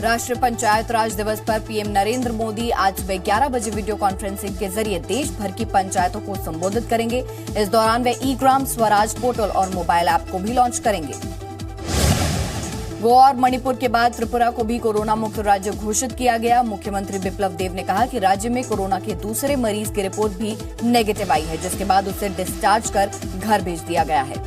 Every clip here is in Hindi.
राष्ट्रीय पंचायत राज दिवस पर पीएम नरेंद्र मोदी आज सुबह 11 बजे वीडियो कॉन्फ्रेंसिंग के जरिए देश भर की पंचायतों को संबोधित करेंगे। इस दौरान वे ई ग्राम स्वराज पोर्टल और मोबाइल ऐप को भी लॉन्च करेंगे। गोवा और मणिपुर के बाद त्रिपुरा को भी कोरोना मुक्त राज्य घोषित किया गया। मुख्यमंत्री बिप्लब देब ने कहा कि राज्य में कोरोना के दूसरे मरीज की रिपोर्ट भी नेगेटिव आई है, जिसके बाद उसे डिस्चार्ज कर घर भेज दिया गया है।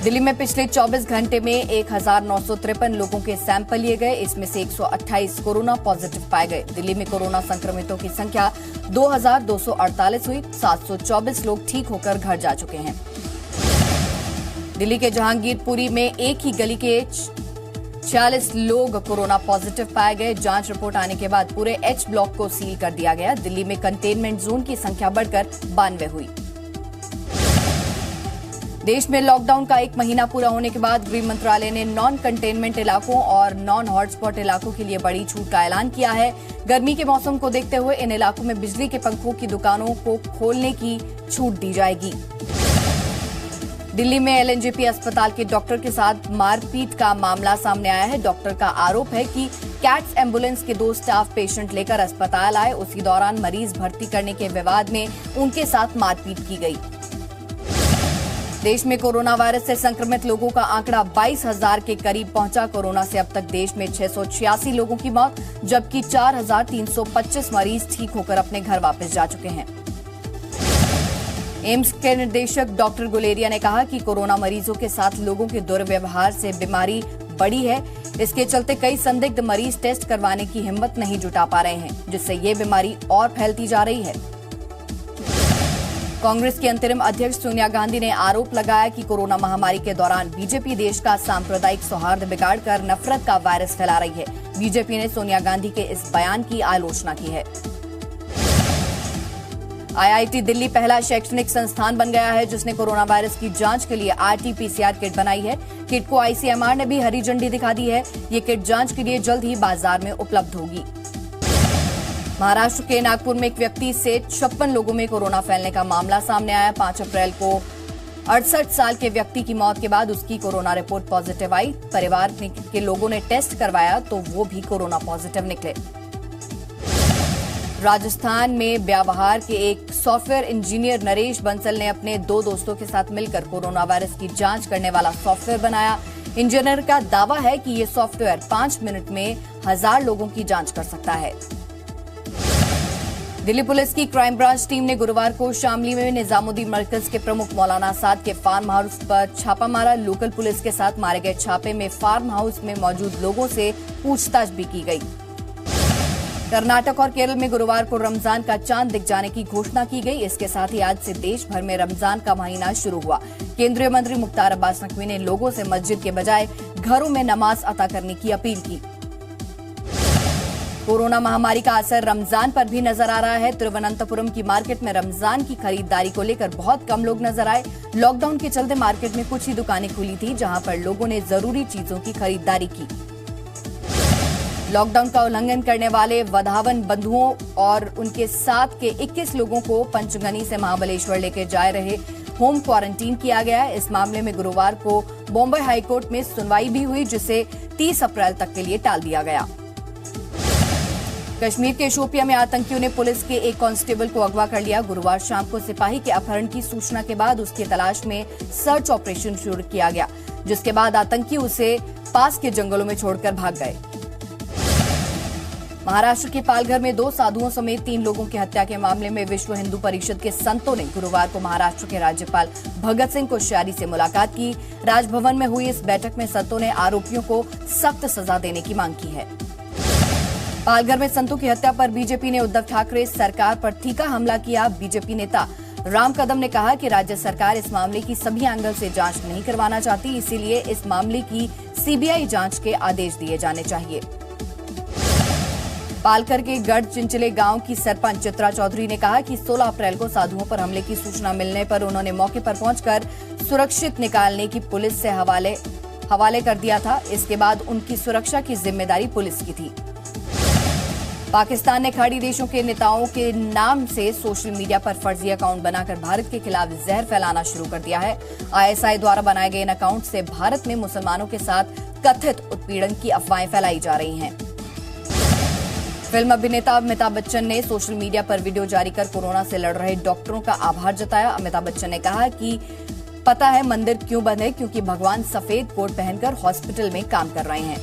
दिल्ली में पिछले 24 घंटे में 1953 लोगों के सैंपल लिए गए। इसमें से 128 कोरोना पॉजिटिव पाए गए। दिल्ली में कोरोना संक्रमितों की संख्या 2248 हुई। 724 लोग ठीक होकर घर जा चुके हैं। दिल्ली के जहांगीरपुरी में एक ही गली के 46 लोग कोरोना पॉजिटिव पाए गए। जांच रिपोर्ट आने के बाद पूरे एच ब्लॉक को सील कर दिया गया। दिल्ली में कंटेनमेंट जोन की संख्या बढ़कर 92 हुई। देश में लॉकडाउन का 1 महीना पूरा होने के बाद गृह मंत्रालय ने नॉन कंटेनमेंट इलाकों और नॉन हॉटस्पॉट इलाकों के लिए बड़ी छूट का ऐलान किया है। गर्मी के मौसम को देखते हुए इन इलाकों में बिजली के पंखों की दुकानों को खोलने की छूट दी जाएगी। दिल्ली में एलएनजेपी अस्पताल के डॉक्टर के साथ मारपीट का मामला सामने आया है। डॉक्टर का आरोप है कि कैट्स एम्बुलेंस के 2 स्टाफ पेशेंट लेकर अस्पताल आए। उसी दौरान मरीज भर्ती करने के विवाद में उनके साथ मारपीट की गई। देश में कोरोना वायरस से संक्रमित लोगों का आंकड़ा 22,000 के करीब पहुंचा। कोरोना से अब तक देश में 686 लोगों की मौत, जबकि 4,325 मरीज ठीक होकर अपने घर वापस जा चुके हैं। एम्स के निदेशक डॉक्टर गुलेरिया ने कहा कि कोरोना मरीजों के साथ लोगों के दुर्व्यवहार से बीमारी बढ़ी है। इसके चलते कई संदिग्ध मरीज टेस्ट करवाने की हिम्मत नहीं जुटा पा रहे हैं, जिससे ये बीमारी और फैलती जा रही है। कांग्रेस की अंतरिम अध्यक्ष सोनिया गांधी ने आरोप लगाया कि कोरोना महामारी के दौरान बीजेपी देश का सांप्रदायिक सौहार्द बिगाड़कर नफरत का वायरस फैला रही है। बीजेपी ने सोनिया गांधी के इस बयान की आलोचना की है। आईआईटी दिल्ली पहला शैक्षणिक संस्थान बन गया है जिसने कोरोना वायरस की जांच के लिए आरटी-पीसीआर किट बनाई है। किट को आईसीएमआर ने भी हरी झंडी दिखा दी है। ये किट जांच के लिए जल्द ही बाजार में उपलब्ध होगी। महाराष्ट्र के नागपुर में एक व्यक्ति से 56 लोगों में कोरोना फैलने का मामला सामने आया। 5 अप्रैल को 68 साल के व्यक्ति की मौत के बाद उसकी कोरोना रिपोर्ट पॉजिटिव आई। परिवार के लोगों ने टेस्ट करवाया तो वो भी कोरोना पॉजिटिव निकले। राजस्थान में ब्यावहार के एक सॉफ्टवेयर इंजीनियर नरेश बंसल ने अपने 2 दोस्तों के साथ मिलकर कोरोना वायरस की जांच करने वाला सॉफ्टवेयर बनाया। इंजीनियर का दावा है कि ये सॉफ्टवेयर 5 मिनट में 1000 लोगों की जांच कर सकता है। दिल्ली पुलिस की क्राइम ब्रांच टीम ने गुरुवार को शामली में निजामुद्दीन मरकज के प्रमुख मौलाना आसाद के फार्म हाउस पर छापा मारा। लोकल पुलिस के साथ मारे गए छापे में फार्म हाउस में मौजूद लोगों से पूछताछ भी की गई। कर्नाटक और केरल में गुरुवार को रमजान का चांद दिख जाने की घोषणा की गई। इसके साथ ही आज से देश भर में रमजान का महीना शुरू हुआ। केंद्रीय मंत्री मुख्तार अब्बास नकवी ने लोगों से मस्जिद के बजाय घरों में नमाज अता करने की अपील की। कोरोना महामारी का असर रमजान पर भी नजर आ रहा है। तिरुवनंतपुरम की मार्केट में रमजान की खरीदारी को लेकर बहुत कम लोग नजर आए। लॉकडाउन के चलते मार्केट में कुछ ही दुकानें खुली थी, जहां पर लोगों ने जरूरी चीजों की खरीदारी की। लॉकडाउन का उल्लंघन करने वाले वधावन बंधुओं और उनके साथ के 21 लोगों को पंचगनी से महाबलेश्वर लेकर जा रहे होम क्वारंटीन किया गया है। इस मामले में गुरुवार को बॉम्बे हाईकोर्ट में सुनवाई भी हुई, जिसे 30 अप्रैल तक के लिए टाल दिया गया। कश्मीर के शोपिया में आतंकियों ने पुलिस के एक कांस्टेबल को अगवा कर लिया। गुरुवार शाम को सिपाही के अपहरण की सूचना के बाद उसकी तलाश में सर्च ऑपरेशन शुरू किया गया, जिसके बाद आतंकी उसे पास के जंगलों में छोड़कर भाग गए। महाराष्ट्र के पालघर में 2 साधुओं समेत 3 लोगों की हत्या के मामले में विश्व हिंदू परिषद के संतों ने गुरुवार को महाराष्ट्र के राज्यपाल भगत सिंह कोश्यारी से मुलाकात की। राजभवन में हुई इस बैठक में संतों ने आरोपियों को सख्त सजा देने की मांग की है। पालघर में संतों की हत्या पर बीजेपी ने उद्धव ठाकरे सरकार पर तीखा हमला किया। बीजेपी नेता राम कदम ने कहा कि राज्य सरकार इस मामले की सभी एंगल से जांच नहीं करवाना चाहती, इसीलिए इस मामले की सीबीआई जांच के आदेश दिए जाने चाहिए। पालकर के गढ़ चिंचले गांव की सरपंच चित्रा चौधरी ने कहा कि 16 अप्रैल को साधुओं पर हमले की सूचना मिलने पर उन्होंने मौके पर पहुंचकर सुरक्षित निकालने की पुलिस से हवाले कर दिया था। इसके बाद उनकी सुरक्षा की जिम्मेदारी पुलिस की थी। पाकिस्तान ने खाड़ी देशों के नेताओं के नाम से सोशल मीडिया पर फर्जी अकाउंट बनाकर भारत के खिलाफ जहर फैलाना शुरू कर दिया है। आईएसआई द्वारा बनाए गए इन अकाउंट से भारत में मुसलमानों के साथ कथित उत्पीड़न की अफवाहें फैलाई जा रही हैं। फिल्म अभिनेता अमिताभ बच्चन ने सोशल मीडिया पर वीडियो जारी कर कोरोना से लड़ रहे डॉक्टरों का आभार जताया। अमिताभ बच्चन ने कहा कि पता है मंदिर क्यों बंद है, क्योंकि भगवान सफेद कोट पहनकर हॉस्पिटल में काम कर रहे हैं।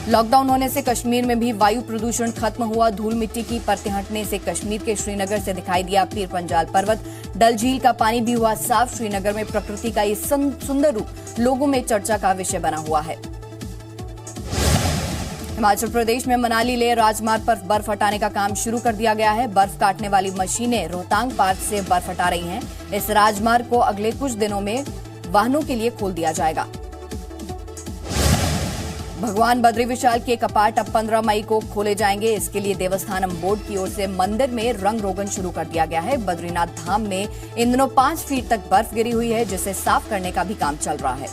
लॉकडाउन होने से कश्मीर में भी वायु प्रदूषण खत्म हुआ। धूल मिट्टी की परतें हटने से कश्मीर के श्रीनगर से दिखाई दिया पीर पंजाल पर्वत। डल झील का पानी भी हुआ साफ। श्रीनगर में प्रकृति का ये सुंदर रूप लोगों में चर्चा का विषय बना हुआ है। हिमाचल प्रदेश में मनाली लेह राजमार्ग पर बर्फ हटाने का काम शुरू कर दिया गया है। बर्फ काटने वाली मशीनें रोहतांग पार्क से बर्फ हटा रही हैं। इस राजमार्ग को अगले कुछ दिनों में वाहनों के लिए खोल दिया जाएगा। भगवान बद्री विशाल के कपाट अब 15 मई को खोले जाएंगे। इसके लिए देवस्थानम बोर्ड की ओर से मंदिर में रंग रोगन शुरू कर दिया गया है। बद्रीनाथ धाम में इन दिनों 5 फीट तक बर्फ गिरी हुई है, जिसे साफ करने का भी काम चल रहा है।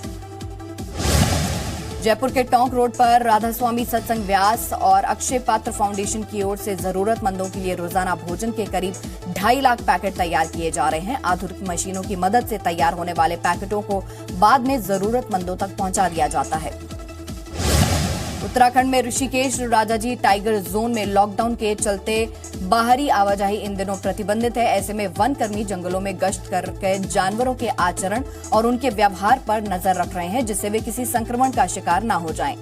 जयपुर के टोंक रोड पर राधा स्वामी सत्संग व्यास और अक्षय पात्र फाउंडेशन की ओर से जरूरतमंदों के लिए रोजाना भोजन के करीब 2.5 लाख पैकेट तैयार किए जा रहे हैं। आधुनिक मशीनों की मदद से तैयार होने वाले पैकेटों को बाद में जरूरतमंदों तक पहुंचा दिया जाता है। उत्तराखंड में ऋषिकेश राजाजी टाइगर जोन में लॉकडाउन के चलते बाहरी आवाजाही इन दिनों प्रतिबंधित है। ऐसे में वन कर्मी जंगलों में गश्त करके जानवरों के आचरण और उनके व्यवहार पर नजर रख रहे हैं, जिससे वे किसी संक्रमण का शिकार न हो जाएं।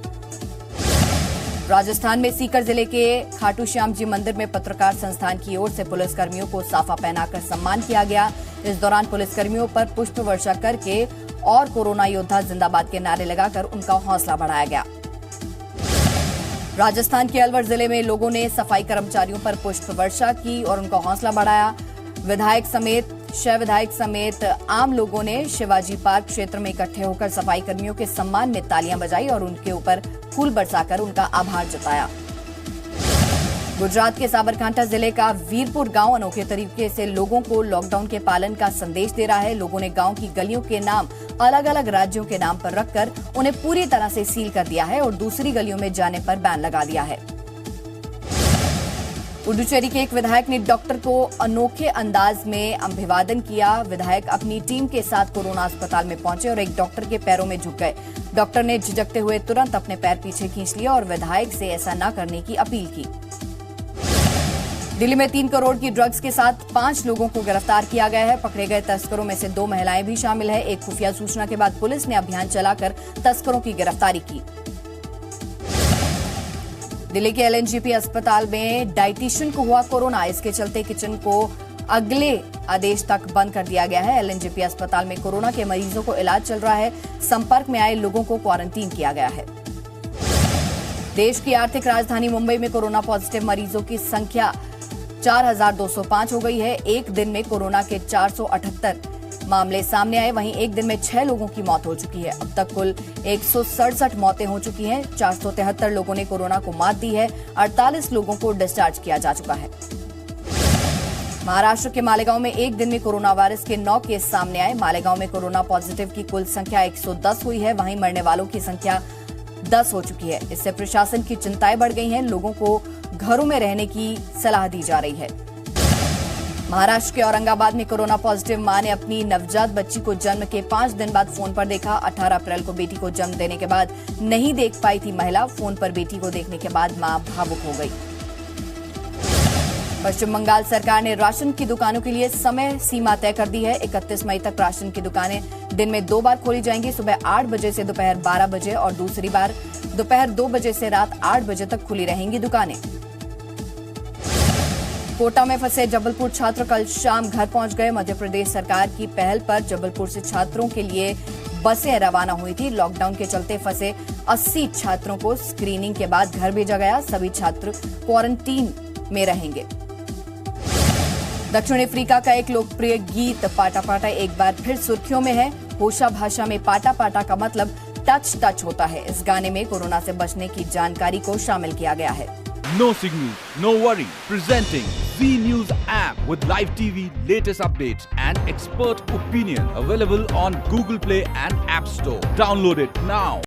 राजस्थान में सीकर जिले के खाटू श्याम जी मंदिर में पत्रकार संस्थान की ओर से पुलिसकर्मियों को साफा पहनाकर सम्मान किया गया। इस दौरान पुलिसकर्मियों पर पुष्प वर्षा करके और कोरोना योद्धा जिंदाबाद के नारे लगाकर उनका हौसला बढ़ाया गया। राजस्थान के अलवर जिले में लोगों ने सफाई कर्मचारियों पर पुष्प वर्षा की और उनका हौसला बढ़ाया। शव विधायक समेत आम लोगों ने शिवाजी पार्क क्षेत्र में इकट्ठे होकर सफाई कर्मियों के सम्मान में तालियां बजाई और उनके ऊपर फूल बरसाकर उनका आभार जताया। गुजरात के साबरकांठा जिले का वीरपुर गांव अनोखे तरीके से लोगों को लॉकडाउन के पालन का संदेश दे रहा है। लोगों ने गांव की गलियों के नाम अलग अलग राज्यों के नाम पर रखकर उन्हें पूरी तरह से सील कर दिया है और दूसरी गलियों में जाने पर बैन लगा दिया है। पुडुचेरी के एक विधायक ने डॉक्टर को अनोखे अंदाज में अभिवादन किया। विधायक अपनी टीम के साथ कोरोना अस्पताल में पहुंचे और एक डॉक्टर के पैरों में झुक गए। डॉक्टर ने झिझकते हुए तुरंत अपने पैर पीछे खींच लिया और विधायक से ऐसा न करने की अपील की। दिल्ली में 3 करोड़ की ड्रग्स के साथ 5 लोगों को गिरफ्तार किया गया है। पकड़े गए तस्करों में से 2 महिलाएं भी शामिल है। एक खुफिया सूचना के बाद पुलिस ने अभियान चलाकर तस्करों की गिरफ्तारी की। दिल्ली के एलएनजेपी अस्पताल में डाइटिशियन को हुआ कोरोना। इसके चलते किचन को अगले आदेश तक बंद कर दिया गया है। एलएनजेपी अस्पताल में कोरोना के मरीजों को इलाज चल रहा है। संपर्क में आए लोगों को क्वारंटीन किया गया है। देश की आर्थिक राजधानी मुंबई में कोरोना पॉजिटिव मरीजों की संख्या 4,205 हो गई है। एक दिन में कोरोना के 478 मामले सामने आए। वहीं एक दिन में 6 लोगों की मौत हो चुकी है। अब तक कुल 167 मौतें हो चुकी हैं। 473 लोगों ने कोरोना को मात दी है। 48 लोगों को डिस्चार्ज किया जा चुका है। महाराष्ट्र के मालेगांव में एक दिन में कोरोना वायरस के 9 केस सामने आए। मालेगांव में कोरोना पॉजिटिव की कुल संख्या 110 हुई है। वहीं मरने वालों की संख्या 10 हो चुकी है। इससे प्रशासन की चिंताएं बढ़ गई हैं। लोगों को घरों में रहने की सलाह दी जा रही है। महाराष्ट्र के औरंगाबाद में कोरोना पॉजिटिव मां ने अपनी नवजात बच्ची को जन्म के 5 दिन बाद फोन पर देखा। 18 अप्रैल को बेटी को जन्म देने के बाद नहीं देख पाई थी महिला। फोन पर बेटी को देखने के बाद मां भावुक हो गई। पश्चिम बंगाल सरकार ने राशन की दुकानों के लिए समय सीमा तय कर दी है। 31 मई तक राशन की दुकानें दिन में 2 बार खोली जाएंगी। सुबह 8 बजे से दोपहर 12 बजे और दूसरी बार दोपहर 2 बजे से रात 8 बजे तक खुली रहेंगी दुकानें। कोटा में फंसे जबलपुर छात्र कल शाम घर पहुंच गए। मध्य प्रदेश सरकार की पहल पर जबलपुर से छात्रों के लिए बसें रवाना हुई थी। लॉकडाउन के चलते फंसे 80 छात्रों को स्क्रीनिंग के बाद घर भेजा गया। सभी छात्र क्वारंटीन में रहेंगे। दक्षिण अफ्रीका का एक लोकप्रिय गीत पाटा पाटा एक बार फिर सुर्खियों में है। होशा भाषा में पाटा पाटा का मतलब टच टच होता है। इस गाने में कोरोना से बचने की जानकारी को शामिल किया गया है। No signal, no worry. Presenting Z News app with live TV, latest updates and expert opinion. Available on Google Play and App Store. Download it now.